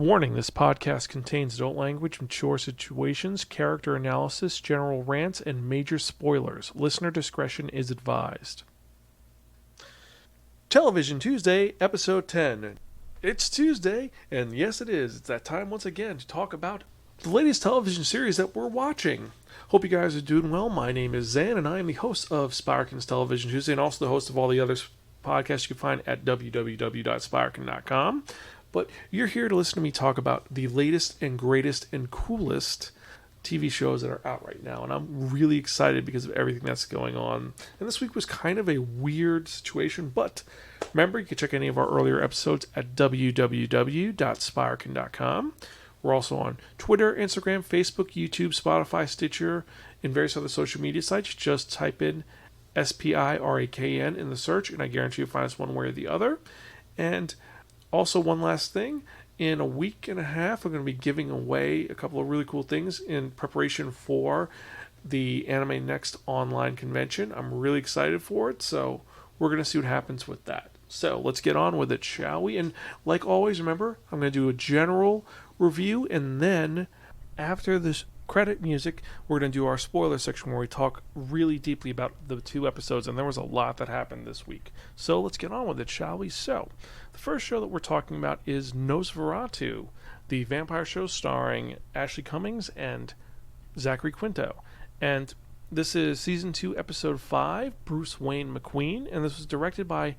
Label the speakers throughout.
Speaker 1: Warning, this podcast contains adult language, mature situations, character analysis, general rants, and major spoilers. Listener discretion is advised. Television Tuesday, Episode 10. It's Tuesday, and yes it is. It's that time once again to talk about the latest television series that we're watching. Hope you guys are doing well. My name is Zan, and I am the host of Spiraken's Television Tuesday, and also the host of all the other podcasts you can find at www.spiraken.com. But you're here to listen to me talk about the latest and greatest and coolest TV shows that are out right now. And I'm really excited because of everything that's going on. And this week was kind of a weird situation. But remember, you can check any of our earlier episodes at www.spiraken.com. We're also on Twitter, Instagram, Facebook, YouTube, Spotify, Stitcher, and various other social media sites. Just type in Spiraken in the search, and I guarantee you'll find us one way or the other. And also, one last thing, in a week and a half, I'm going to be giving away a couple of really cool things in preparation for the Anime Next online convention. I'm really excited for it, so we're going to see what happens with that. So let's get on with it, shall we? And like always, remember, I'm going to do a general review, and then after this credit music, we're going to do our spoiler section where we talk really deeply about the two episodes, and there was a lot that happened this week. So let's get on with it, shall we? So, the first show that we're talking about is NOS4A2, the vampire show starring Ashley Cummings and Zachary Quinto. And this is Season 2, Episode 5, Bruce Wayne McQueen, and this was directed by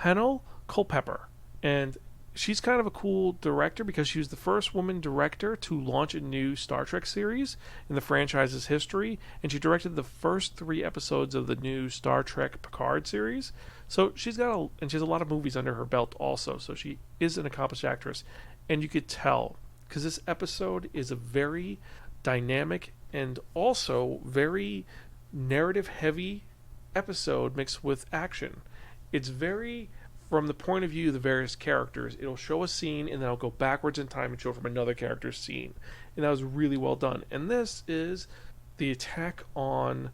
Speaker 1: Hanelle Culpepper. And she's kind of a cool director because she was the first woman director to launch a new Star Trek series in the franchise's history, and she directed the first 3 episodes of the new Star Trek Picard series. So she has a lot of movies under her belt also, so she is an accomplished actress. And you could tell, because this episode is a very dynamic and also very narrative-heavy episode mixed with action. It's very, from the point of view of the various characters, it'll show a scene and then it'll go backwards in time and show from another character's scene. And that was really well done. And this is the attack on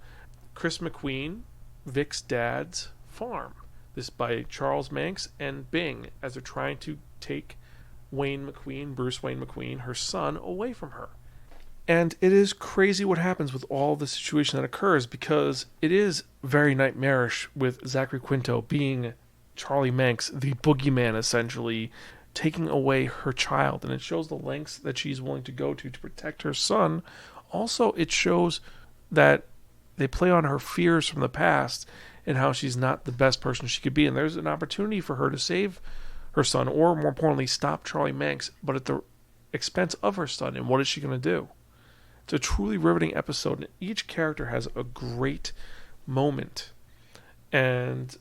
Speaker 1: Chris McQueen, Vic's dad's farm. This by Charles Manx and Bing as they're trying to take Bruce Wayne McQueen, her son, away from her. And it is crazy what happens with all the situation that occurs because it is very nightmarish with Zachary Quinto being Charlie Manx, the boogeyman, essentially taking away her child, and it shows the lengths that she's willing to go to protect her son. Also, it shows that they play on her fears from the past and how she's not the best person she could be, and there's an opportunity for her to save her son, or more importantly, stop Charlie Manx, but at the expense of her son, and what is she going to do? It's a truly riveting episode, and each character has a great moment. And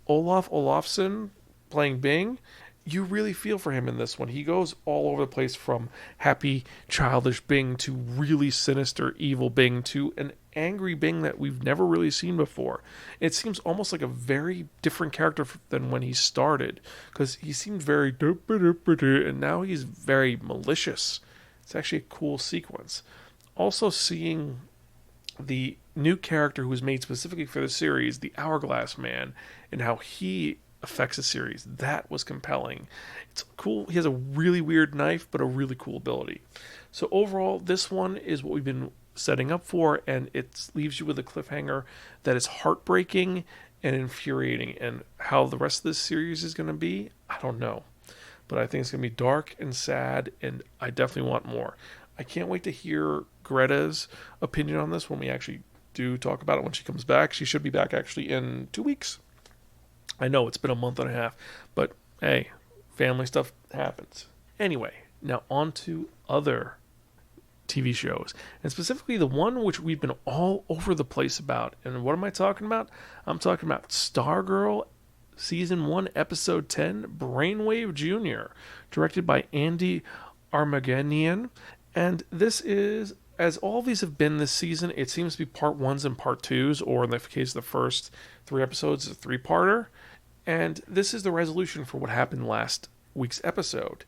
Speaker 1: Olaf Olafsson playing Bing, you really feel for him in this one. He goes all over the place from happy, childish Bing to really sinister, evil Bing to an angry Bing that we've never really seen before. It seems almost like a very different character than when he started, because he seemed very and now he's very malicious. It's actually a cool sequence. Also seeing the new character who was made specifically for the series, the Hourglass Man, and how he affects the series. That was compelling. It's cool. He has a really weird knife, but a really cool ability. So overall, this one is what we've been setting up for, and it leaves you with a cliffhanger that is heartbreaking and infuriating. And how the rest of this series is going to be, I don't know. But I think it's going to be dark and sad, and I definitely want more. I can't wait to hear Greta's opinion on this when we actually do talk about it when she comes back. She should be back actually in 2 weeks. I know it's been a month and a half, but hey, family stuff happens. Anyway, now on to other TV shows, and specifically the one which we've been all over the place about. And what am I talking about? I'm talking about Stargirl Season 1, Episode 10, Brainwave Jr., directed by Andi Armaganian. And this is, as all these have been this season, it seems to be part 1s and part 2s, or in the case of the first 3 episodes, a 3-parter. And this is the resolution for what happened last week's episode.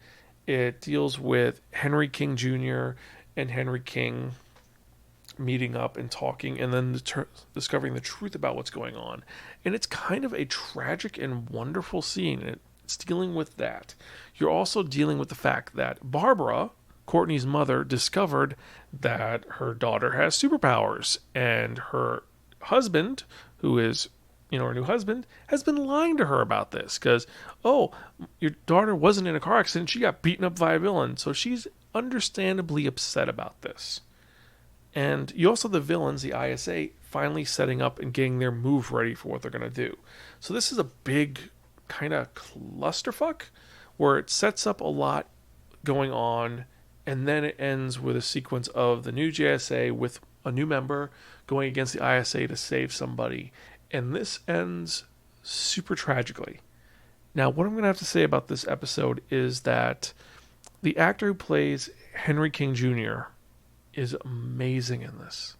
Speaker 1: It deals with Henry King Jr. and Henry King meeting up and talking, and then discovering the truth about what's going on. And it's kind of a tragic and wonderful scene. It's dealing with that. You're also dealing with the fact that Barbara, Courtney's mother, discovered that her daughter has superpowers, and her husband, who is, her new husband, has been lying to her about this because, oh, your daughter wasn't in a car accident, she got beaten up by a villain. So she's understandably upset about this. And you also have the villains, the ISA, finally setting up and getting their move ready for what they're going to do. So this is a big kind of clusterfuck where it sets up a lot going on, and then it ends with a sequence of the new JSA with a new member going against the ISA to save somebody. And this ends super tragically. Now, what I'm going to have to say about this episode is that the actor who plays Henry King Jr. is amazing in this.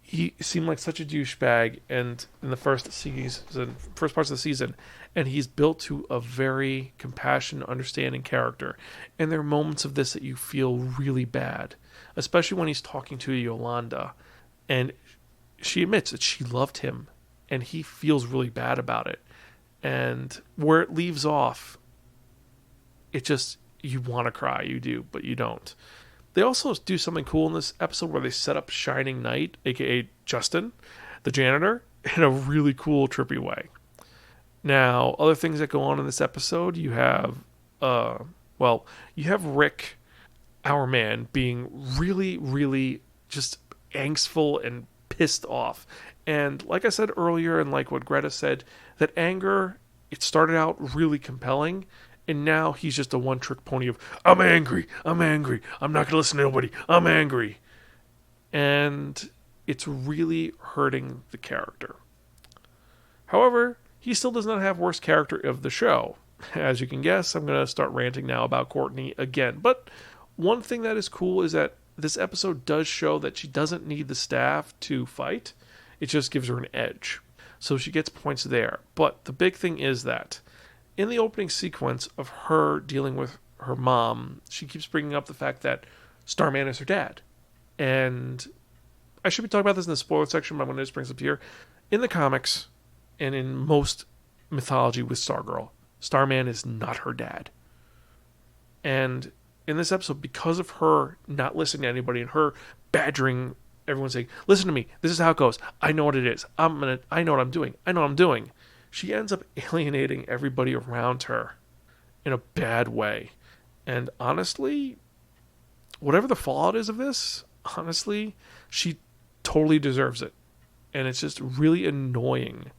Speaker 1: He seemed like such a douchebag and in the first parts of the season, and he's built to a very compassionate, understanding character. And there are moments of this that you feel really bad, especially when he's talking to Yolanda, and she admits that she loved him, and he feels really bad about it. And where it leaves off, it just, you want to cry, you do, but you don't. They also do something cool in this episode where they set up Shining Knight, aka Justin, the janitor, in a really cool, trippy way. Now, other things that go on in this episode, you have Rick, our man, being really, really just angstful and pissed off. And like I said earlier, and like what Greta said, that anger, it started out really compelling, and now he's just a one-trick pony of, I'm angry, I'm not going to listen to nobody, I'm angry. And it's really hurting the character. However, he still does not have worst character of the show. As you can guess, I'm going to start ranting now about Courtney again. But one thing that is cool is that this episode does show that she doesn't need the staff to fight. It just gives her an edge. So she gets points there. But the big thing is that in the opening sequence of her dealing with her mom, she keeps bringing up the fact that Starman is her dad. And I should be talking about this in the spoiler section, but I'm going to just bring this up here. In the comics, and in most mythology with Stargirl, Starman is not her dad. And in this episode, because of her not listening to anybody and her badgering everyone, saying, listen to me, this is how it goes, I know what it is, I know what I'm doing, she ends up alienating everybody around her in a bad way. And honestly, whatever the fallout is of this, honestly, she totally deserves it. And it's just really annoying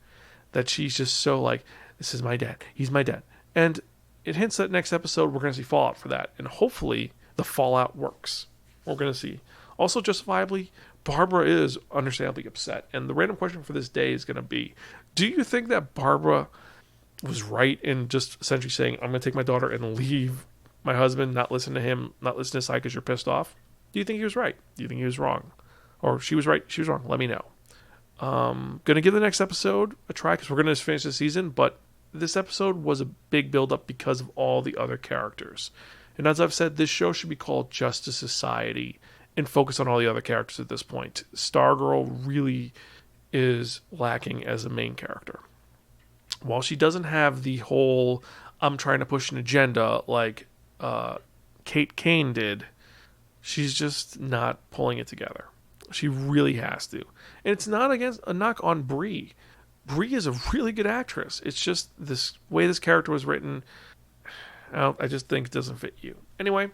Speaker 1: that she's just so like, this is my dad, he's my dad. And it hints that next episode we're going to see fallout for that. And hopefully the fallout works. We're going to see. Also, justifiably, Barbara is understandably upset. And the random question for this day is going to be, do you think that Barbara was right in just essentially saying, I'm going to take my daughter and leave my husband, not listen to him, not listen to his side because you're pissed off? Do you think he was right? Do you think he was wrong? Or she was right, she was wrong? Let me know. Going to give the next episode a try because we're going to finish the season, but this episode was a big build-up because of all the other characters. And as I've said, this show should be called Justice Society and focus on all the other characters at this point. Stargirl really is lacking as a main character. While she doesn't have the whole, I'm trying to push an agenda like Kate Kane did, she's just not pulling it together. She really has to. And it's not against a knock on Bree. Bree is a really good actress. It's just this way this character was written, I just think it doesn't fit you. Anyway,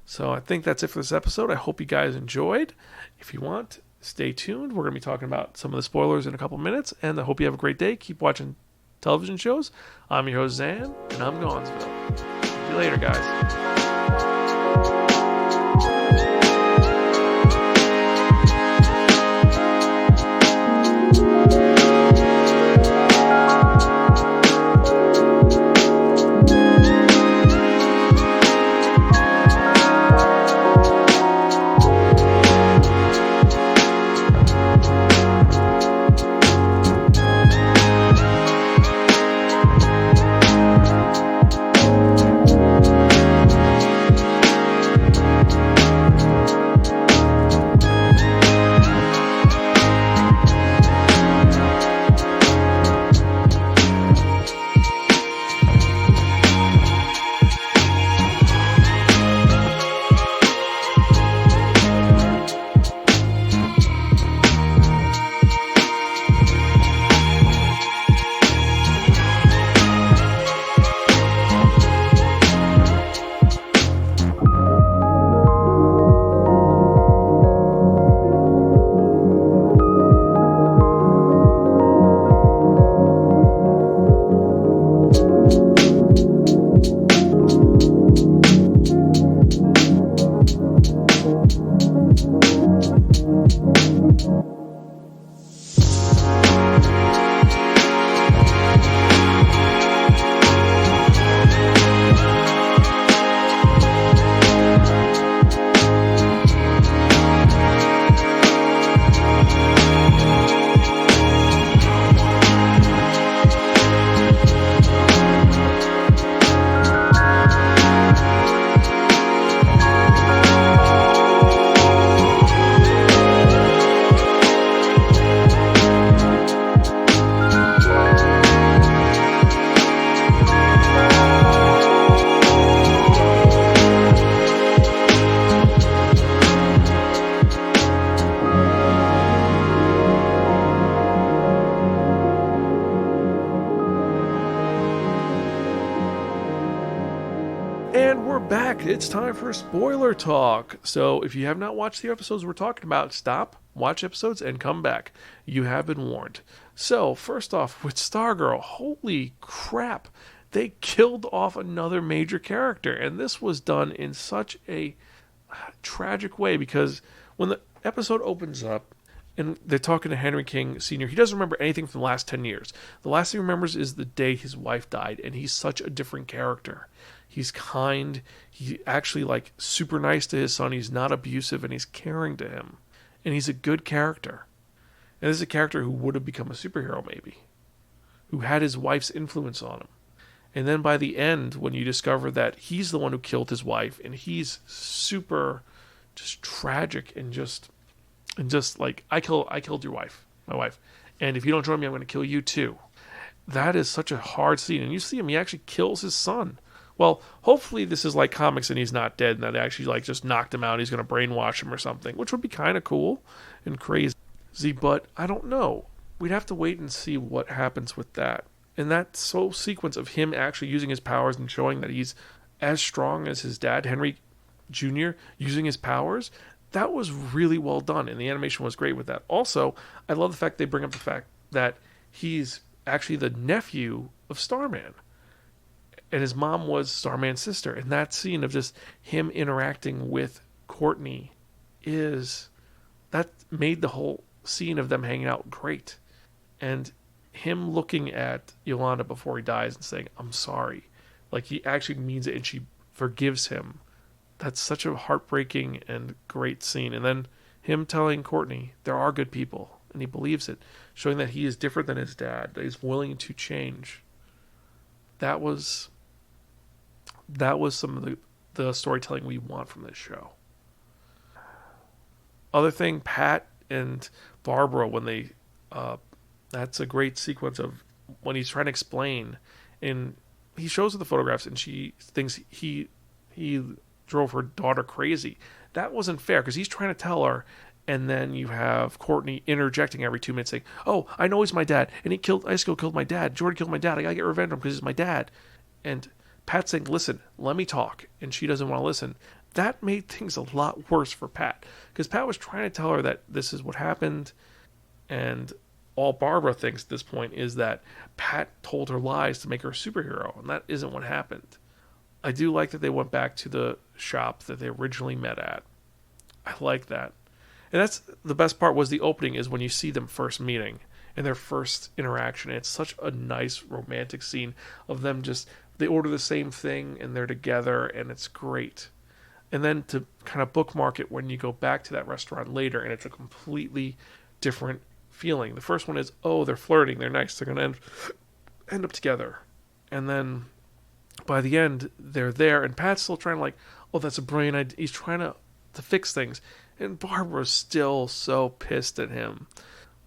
Speaker 1: so I think that's it for this episode. I hope you guys enjoyed. If you want, stay tuned. We're going to be talking about some of the spoilers in a couple minutes, and I hope you have a great day. Keep watching television shows. I'm your host, Zan, and I'm Gonzville. See you later, guys. back. It's time for spoiler talk. So if you have not watched the episodes we're talking about, stop, watch episodes, and come back. You have been warned. So first off, with Stargirl, holy crap, they killed off another major character, and this was done in such a tragic way, because when the episode opens up and they're talking to Henry King Sr., he doesn't remember anything from the last 10 years. The last thing he remembers is the day his wife died, and he's such a different character. He's kind. He's actually super nice to his son. He's not abusive, and he's caring to him. And he's a good character. And this is a character who would have become a superhero, maybe. Who had his wife's influence on him. And then by the end, when you discover that he's the one who killed his wife, and he's super just tragic and just like, I killed your wife, my wife. And if you don't join me, I'm going to kill you too. That is such a hard scene. And you see him, he actually kills his son. Well, hopefully this is like comics and he's not dead and that actually just knocked him out. He's going to brainwash him or something, which would be kind of cool and crazy. But I don't know. We'd have to wait and see what happens with that. And that whole sequence of him actually using his powers and showing that he's as strong as his dad, Henry Jr., using his powers, that was really well done. And the animation was great with that. Also, I love the fact they bring up the fact that he's actually the nephew of Starman. And his mom was Starman's sister. And that scene of just him interacting with Courtney that made the whole scene of them hanging out great. And him looking at Yolanda before he dies and saying, I'm sorry. Like, he actually means it and she forgives him. That's such a heartbreaking and great scene. And then him telling Courtney, there are good people. And he believes it. Showing that he is different than his dad. That he's willing to change. That was some of the storytelling we want from this show. Other thing, Pat and Barbara, when they... that's a great sequence of when he's trying to explain, and he shows her the photographs, and she thinks he drove her daughter crazy. That wasn't fair, because he's trying to tell her, and then you have Courtney interjecting every 2 minutes saying, oh, I know he's my dad, and Icekill killed my dad, Jordan killed my dad, I gotta get revenge on him because he's my dad. And Pat's saying, listen, let me talk, and she doesn't want to listen. That made things a lot worse for Pat, because Pat was trying to tell her that this is what happened, and all Barbara thinks at this point is that Pat told her lies to make her a superhero, and that isn't what happened. I do like that they went back to the shop that they originally met at. I like that. And that's the best part, was the opening is when you see them first meeting and their first interaction. It's such a nice romantic scene of them they order the same thing and they're together, and it's great. And then to kind of bookmark it when you go back to that restaurant later, and it's a completely different feeling. The first one is, oh, they're flirting, they're nice, they're going to end up together. And then by the end, they're there, and Pat's still trying to oh, that's a brilliant idea. He's trying to fix things. And Barbara's still so pissed at him.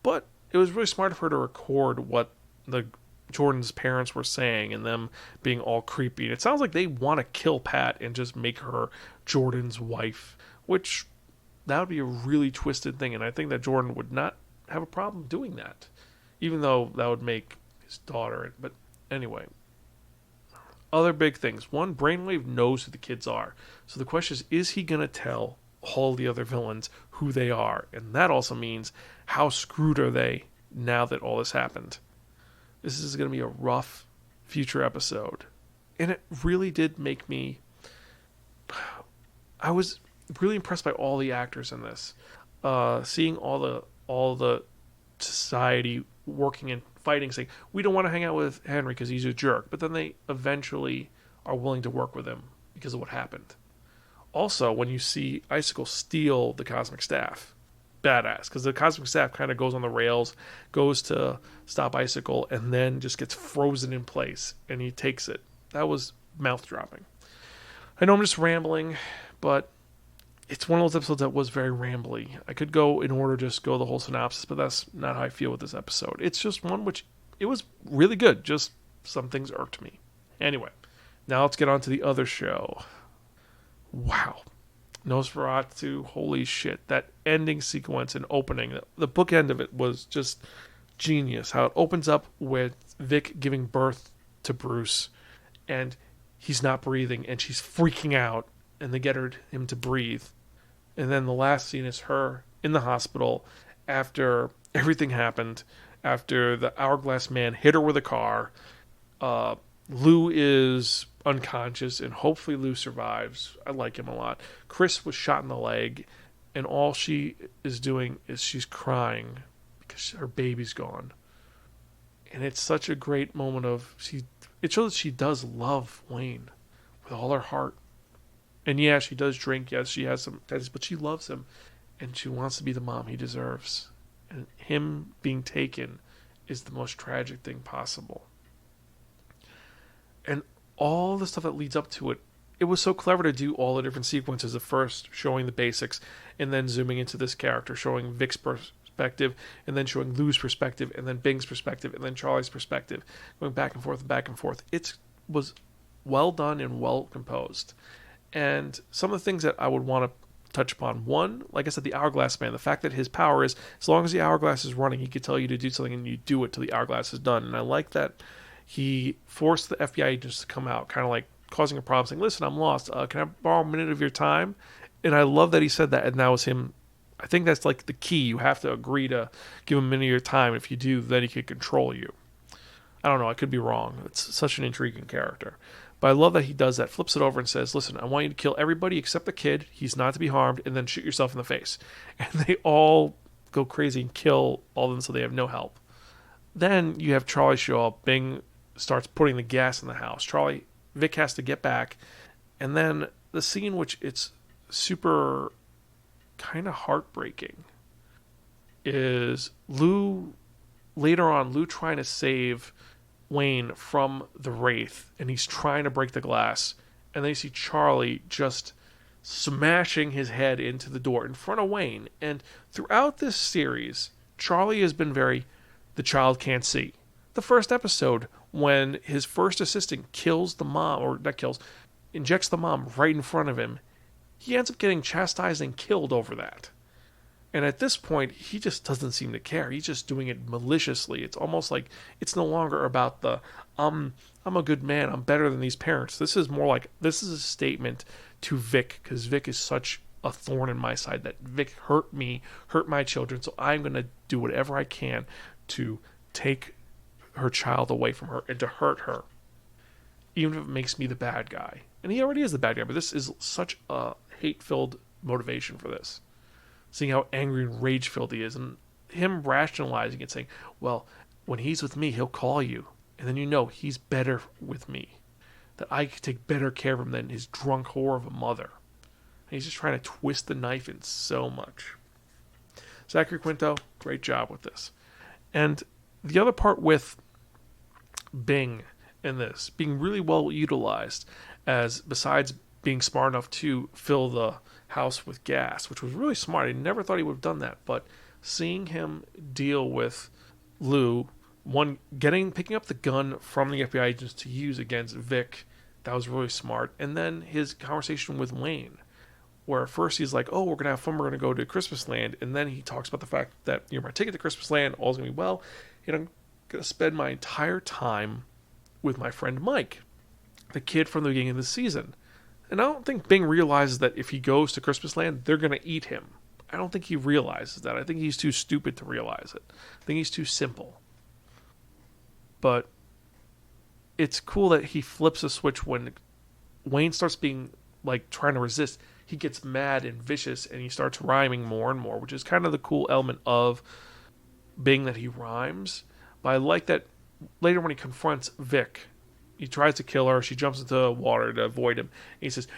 Speaker 1: But it was really smart of her to record what Jordan's parents were saying and them being all creepy. And it sounds like they want to kill Pat and just make her Jordan's wife, which that would be a really twisted thing. And I think that Jordan would not have a problem doing that, even though that would make his daughter. But anyway, other big things. One, Brainwave knows who the kids are. So the question is he going to tell all the other villains who they are? And that also means, how screwed are they now that all this happened? This is going to be a rough future episode. And it really did make me... I was really impressed by all the actors in this. Seeing all the society working and fighting, saying, we don't want to hang out with Henry because he's a jerk. But then they eventually are willing to work with him because of what happened. Also, when you see Icicle steal the Cosmic Staff, badass, because the Cosmic Staff kind of goes on the rails, goes to stop Icicle, and then just gets frozen in place, and he takes it. That was mouth-dropping. I know I'm just rambling, but it's one of those episodes that was very rambly. I could go in order, just go the whole synopsis, but that's not how I feel with this episode. It's just one which, it was really good, just some things irked me. Anyway, now let's get on to the other show. Wow. NOS4A2, holy shit. That ending sequence and opening, the bookend of it was just genius. How it opens up with Vic giving birth to Bruce, and he's not breathing, and she's freaking out, and they get him to breathe. And then the last scene is her in the hospital after everything happened, after the Hourglass Man hit her with a car. Lou is unconscious, and hopefully Lou survives. I like him a lot. Chris was shot in the leg, and all she is doing is she's crying because her baby's gone. And it's such a great moment it shows that she does love Wayne with all her heart. And yeah, she does drink. Yes, she has some tendencies, but she loves him, and she wants to be the mom he deserves. And him being taken is the most tragic thing possible. And all the stuff that leads up to it, it was so clever to do all the different sequences of first showing the basics, and then zooming into this character, showing Vic's perspective, and then showing Lou's perspective, and then Bing's perspective, and then Charlie's perspective, going back and forth and back and forth. It was well done and well composed. And some of the things that I would want to touch upon. One, like I said, the Hourglass Man. The fact that his power is, as long as the hourglass is running, he could tell you to do something, and you do it till the hourglass is done. And I like that he forced the FBI agents to come out, kind of like causing a problem, saying, listen, I'm lost. Can I borrow a minute of your time? And I love that he said that, and that was him. I think that's like the key. You have to agree to give him a minute of your time. If you do, then he can control you. I don't know. I could be wrong. It's such an intriguing character. But I love that he does that, flips it over and says, listen, I want you to kill everybody except the kid. He's not to be harmed, and then shoot yourself in the face. And they all go crazy and kill all of them so they have no help. Then you have Charlie show up. Bing starts putting the gas in the house. Vic has to get back. And then the scene, which it's super kind of heartbreaking, is Lou trying to save Wayne from the Wraith, and he's trying to break the glass, and then you see Charlie just smashing his head into the door in front of Wayne. And throughout this series, Charlie has been the child can't see. The first episode, when his first assistant kills the mom, or not kills, injects the mom right in front of him, he ends up getting chastised and killed over that. And at this point, he just doesn't seem to care. He's just doing it maliciously. It's almost like it's no longer about I'm a good man, I'm better than these parents. This is more like, this is a statement to Vic, because Vic is such a thorn in my side, that Vic hurt me, hurt my children, so I'm going to do whatever I can to take her child away from her and to hurt her, even if it makes me the bad guy. And he already is the bad guy, but this is such a hate-filled motivation for this. Seeing how angry and rage-filled he is, and him rationalizing it, saying, well, when he's with me, he'll call you, and then you know he's better with me, that I could take better care of him than his drunk whore of a mother. And he's just trying to twist the knife in so much. Zachary Quinto, great job with this. And the other part with Bing in this, being really well utilized, as besides being smart enough to fill the house with gas, which was really smart. I never thought he would have done that, but seeing him deal with Lou, picking up the gun from the FBI agents to use against Vic, that was really smart. And then his conversation with Wayne, where at first he's like, oh, we're gonna have fun, we're gonna go to Christmas Land, and then he talks about the fact that, my ticket to Christmas Land, all's gonna be well, and I'm gonna spend my entire time with my friend Mike, the kid from the beginning of the season. And I don't think Bing realizes that if he goes to Christmas Land, they're going to eat him. I don't think he realizes that. I think he's too stupid to realize it. I think he's too simple. But it's cool that he flips a switch when Wayne starts being, trying to resist. He gets mad and vicious, and he starts rhyming more and more, which is kind of the cool element of Bing, that he rhymes. But I like that later when he confronts Vic, he tries to kill her. She jumps into water to avoid him. And he says,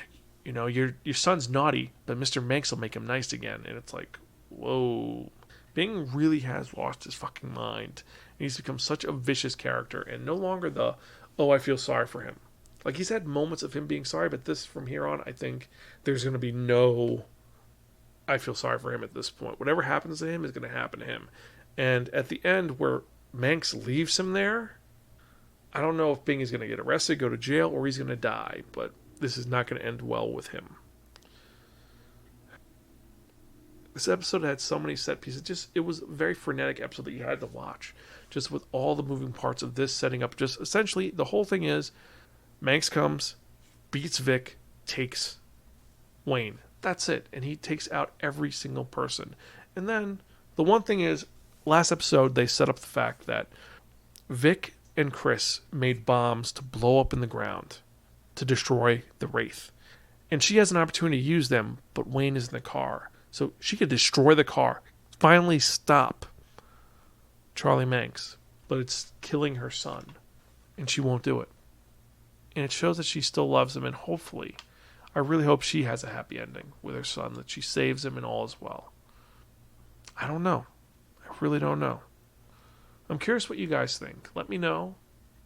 Speaker 1: your son's naughty, but Mr. Manx will make him nice again. And it's like, whoa. Bing really has lost his fucking mind. And he's become such a vicious character. And no longer I feel sorry for him. He's had moments of him being sorry, but this, from here on, I think there's going to be no I feel sorry for him at this point. Whatever happens to him is going to happen to him. And at the end, where Manx leaves him there, I don't know if Bing is going to get arrested, go to jail, or he's going to die, but this is not going to end well with him. This episode had so many set pieces. It was a very frenetic episode that you had to watch, just with all the moving parts of this setting up. Just essentially, the whole thing is, Manx comes, beats Vic, takes Wayne. That's it. And he takes out every single person. And then the one thing is, last episode they set up the fact that Vic and Chris made bombs to blow up in the ground to destroy the Wraith. And she has an opportunity to use them, but Wayne is in the car. So she could destroy the car, finally stop Charlie Manx, but it's killing her son. And she won't do it. And it shows that she still loves him, and hopefully, I really hope she has a happy ending with her son, that she saves him and all is well. I don't know. I really don't know. I'm curious what you guys think. Let me know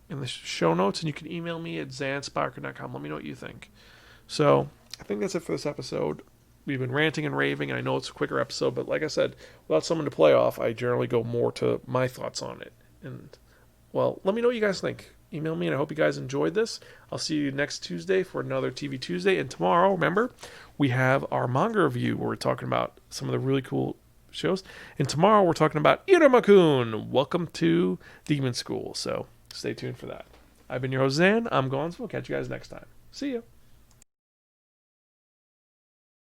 Speaker 1: in the show notes, and you can email me at zanspiraken.com. Let me know what you think. So, I think that's it for this episode. We've been ranting and raving, and I know it's a quicker episode, but like I said, without someone to play off, I generally go more to my thoughts on it. And, well, let me know what you guys think. Email me, and I hope you guys enjoyed this. I'll see you next Tuesday for another TV Tuesday. And tomorrow, remember, we have our manga review where we're talking about some of the really cool shows. And tomorrow, we're talking about Iruma-kun. Welcome to Demon School. So stay tuned for that. I've been your host, Zan. I'm Gonzo. We'll catch you guys next time. See ya.